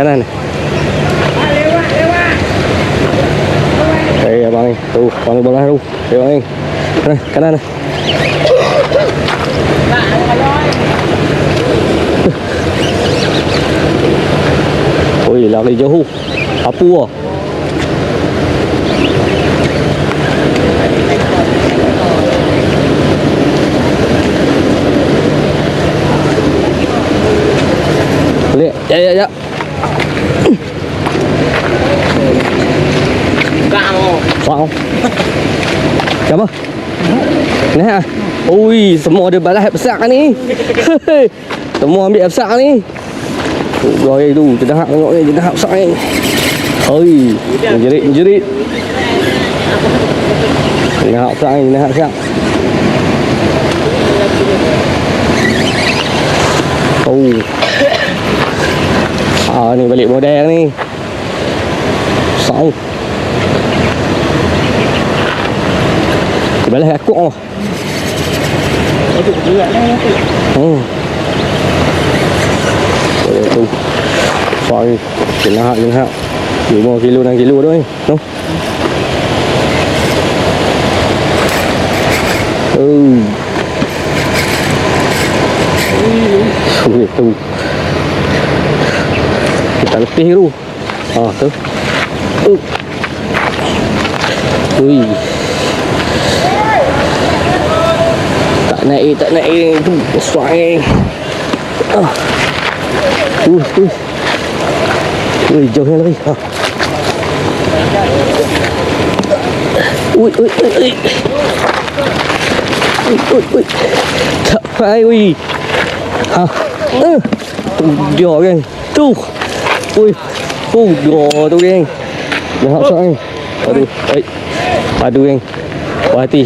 Kanan. Đây abang ni. Tuh, abang ni belah tu. Đây abang ni. Kanan. Oi, lari jauh. Apa ah? Boleh. Ya. Wow. Siapa? Nah. Ui, semua ada balas besar ni. Semua ambil besar ni. Rồi tu, kita hak tengok ni, kita hak besar ni. Oi, menjerit. Kita hak besar ni, kita hak besar. Oh. Ni balik model ni. Besar. Balas aku oh. Itu juga lah tu. Tu. Sorry. Jenah. 5 kilo 6 kilo thôi. Đúng. Tu. Kita letih tu. Tu. Ui. Tak naik tu besar. Ui, jauh lagi. Ui. Tak phải ui. Dia kan. Tu. Ui. Dia tu kan. Dah hak sang. Aduh, baik. Padu kan. Hati.